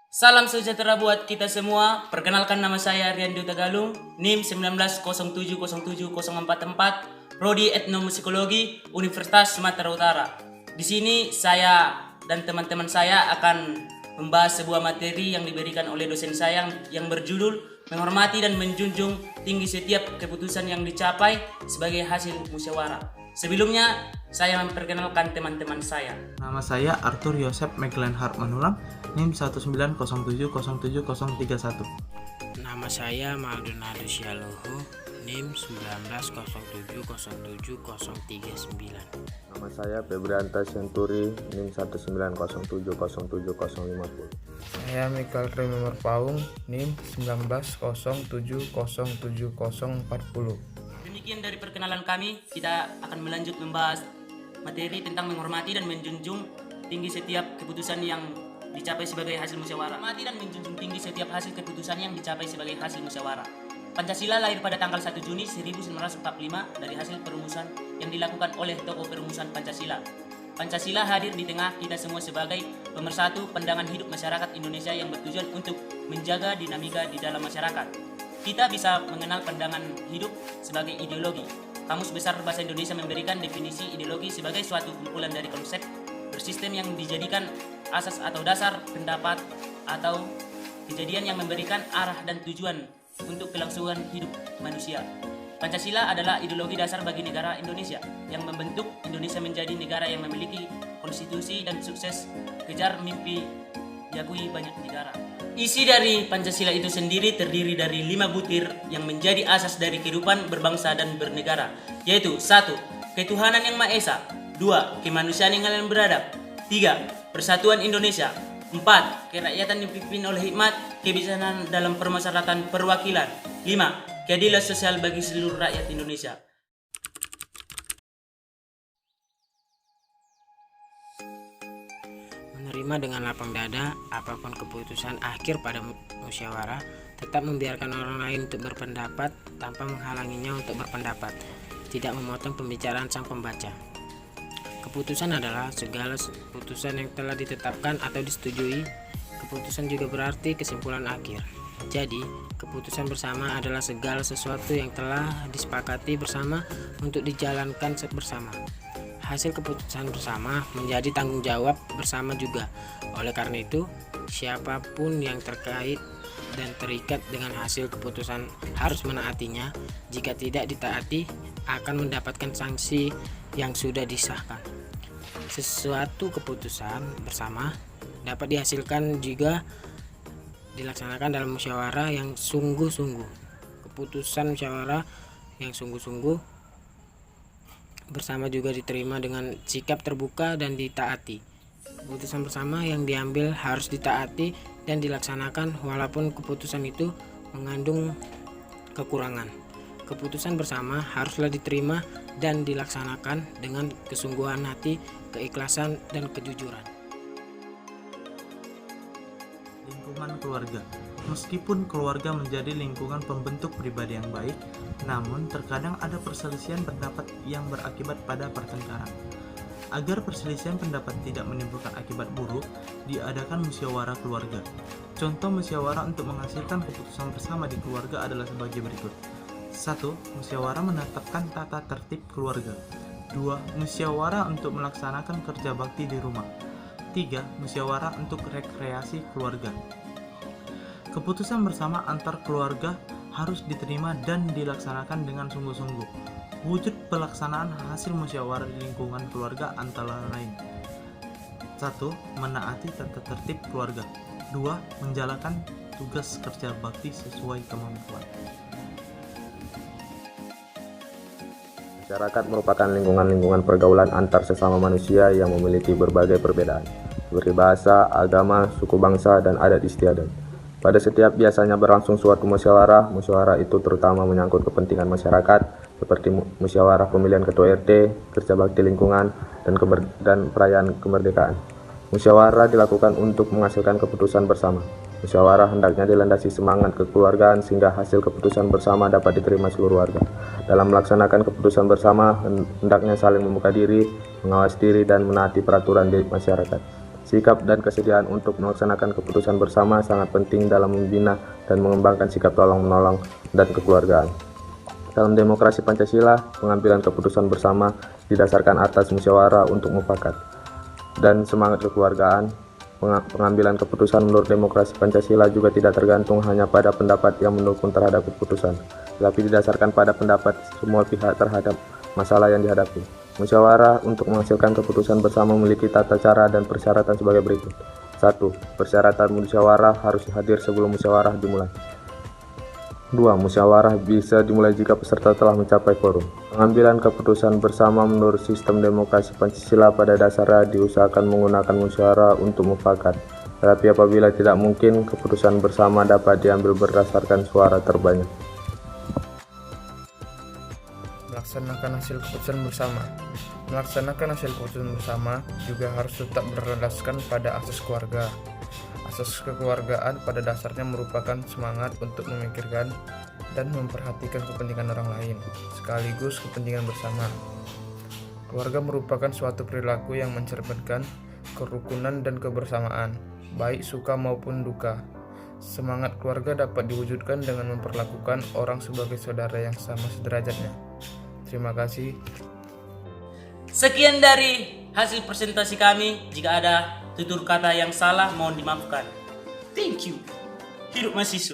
Salam sejahtera buat kita semua. Perkenalkan nama saya Riandio Tagalung, NIM 1907070444, Prodi Etnomusikologi, Universitas Sumatera Utara. Di sini saya dan teman-teman saya akan membahas sebuah materi yang diberikan oleh dosen saya yang berjudul menghormati dan menjunjung tinggi setiap keputusan yang dicapai sebagai hasil musyawarah. Sebelumnya, saya memperkenalkan teman-teman saya. Nama saya Arthur Yosep Meglenhart Manulang, NIM 1907070031. Nama saya Maldonado Syaloho, NIM 1907070039. Nama saya Febrianta Senturi, NIM 1907070050. Saya Michael Remember Paung, NIM 1907070040. Demikian dari perkenalan kami, kita akan melanjut membahas materi tentang menghormati dan menjunjung tinggi setiap keputusan yang dicapai sebagai hasil musyawarah. Menghormati dan menjunjung tinggi setiap hasil keputusan yang dicapai sebagai hasil musyawarah. Pancasila lahir pada tanggal 1 Juni 1945 dari hasil perumusan yang dilakukan oleh tokoh perumusan Pancasila. Pancasila hadir di tengah kita semua sebagai pemersatu pandangan hidup masyarakat Indonesia yang bertujuan untuk menjaga dinamika di dalam masyarakat. Kita bisa mengenal pandangan hidup sebagai ideologi. Kamus Besar Bahasa Indonesia memberikan definisi ideologi sebagai suatu kumpulan dari konsep bersistem yang dijadikan asas atau dasar pendapat atau kejadian yang memberikan arah dan tujuan untuk kelangsungan hidup manusia. Pancasila adalah ideologi dasar bagi negara Indonesia yang membentuk Indonesia menjadi negara yang memiliki konstitusi dan sukses kejar mimpi diakui banyak negara. Isi dari Pancasila itu sendiri terdiri dari 5 butir yang menjadi asas dari kehidupan berbangsa dan bernegara, yaitu 1. Ketuhanan yang Maha Esa, 2. Kemanusiaan yang adil dan beradab, 3. Persatuan Indonesia, 4. Kerakyatan yang dipimpin oleh hikmat, kebijaksanaan dalam permasyarakatan perwakilan, 5. Keadilan sosial bagi seluruh rakyat Indonesia. Menerima dengan lapang dada apapun keputusan akhir pada musyawarah, tetap membiarkan orang lain untuk berpendapat tanpa menghalanginya untuk berpendapat, tidak memotong pembicaraan sang pembaca. Keputusan adalah segala keputusan yang telah ditetapkan atau disetujui. Keputusan juga berarti kesimpulan akhir. Jadi, keputusan bersama adalah segala sesuatu yang telah disepakati bersama untuk dijalankan bersama. Hasil keputusan bersama menjadi tanggung jawab bersama juga. Oleh karena itu, siapapun yang terkait dan terikat dengan hasil keputusan harus menaatinya. Jika tidak ditaati, akan mendapatkan sanksi yang sudah disahkan. Sesuatu keputusan bersama dapat dihasilkan jika dilaksanakan dalam musyawarah yang sungguh-sungguh. Keputusan musyawarah yang sungguh-sungguh bersama juga diterima dengan sikap terbuka dan ditaati. Keputusan bersama yang diambil harus ditaati dan dilaksanakan walaupun keputusan itu mengandung kekurangan. Keputusan bersama haruslah diterima dan dilaksanakan dengan kesungguhan hati, keikhlasan, dan kejujuran. Lingkungan keluarga. Meskipun keluarga menjadi lingkungan pembentuk pribadi yang baik, namun terkadang ada perselisihan pendapat yang berakibat pada pertengkaran. Agar perselisihan pendapat tidak menimbulkan akibat buruk, diadakan musyawarah keluarga. Contoh musyawarah untuk menghasilkan keputusan bersama di keluarga adalah sebagai berikut. 1. Musyawarah menetapkan tata tertib keluarga. 2. Musyawarah untuk melaksanakan kerja bakti di rumah. 3. Musyawarah untuk rekreasi keluarga. Keputusan bersama antar keluarga harus diterima dan dilaksanakan dengan sungguh-sungguh. Wujud pelaksanaan hasil musyawarah di lingkungan keluarga antara lain: 1. Menaati tata tertib keluarga. 2. Menjalankan tugas kerja bakti sesuai kemampuan. Masyarakat merupakan lingkungan pergaulan antar sesama manusia yang memiliki berbagai perbedaan, seperti bahasa, agama, suku bangsa, dan adat istiadat. Pada setiap biasanya berlangsung suatu musyawarah itu terutama menyangkut kepentingan masyarakat, seperti musyawarah pemilihan ketua RT, kerja bakti lingkungan, dan perayaan kemerdekaan. Musyawarah dilakukan untuk menghasilkan keputusan bersama. Musyawarah hendaknya dilandasi semangat kekeluargaan sehingga hasil keputusan bersama dapat diterima seluruh warga. Dalam melaksanakan keputusan bersama, hendaknya saling membuka diri, mengawasi diri, dan menaati peraturan di masyarakat. Sikap dan kesediaan untuk melaksanakan keputusan bersama sangat penting dalam membina dan mengembangkan sikap tolong-menolong dan kekeluargaan. Dalam demokrasi Pancasila, pengambilan keputusan bersama didasarkan atas musyawarah untuk mufakat dan semangat kekeluargaan. Pengambilan keputusan menurut demokrasi Pancasila juga tidak tergantung hanya pada pendapat yang mendukung terhadap keputusan, tetapi didasarkan pada pendapat semua pihak terhadap masalah yang dihadapi. Musyawarah untuk menghasilkan keputusan bersama memiliki tata cara dan persyaratan sebagai berikut. 1. Persyaratan musyawarah harus hadir sebelum musyawarah dimulai. 2. Musyawarah bisa dimulai jika peserta telah mencapai quorum. Pengambilan keputusan bersama menurut sistem demokrasi Pancasila pada dasarnya diusahakan menggunakan musyawarah untuk mufakat. Tetapi apabila tidak mungkin, keputusan bersama dapat diambil berdasarkan suara terbanyak. Melaksanakan hasil keputusan bersama. Melaksanakan hasil keputusan bersama juga harus tetap berlandaskan pada asas keluarga. Asas kekeluargaan pada dasarnya merupakan semangat untuk memikirkan dan memperhatikan kepentingan orang lain, sekaligus kepentingan bersama. Keluarga merupakan suatu perilaku yang mencerminkan kerukunan dan kebersamaan, baik suka maupun duka. Semangat keluarga dapat diwujudkan dengan memperlakukan orang sebagai saudara yang sama sederajatnya. Terima kasih. Sekian dari hasil presentasi kami. Jika ada tutur kata yang salah, mohon dimaafkan. Thank you. Hidup mahasiswa.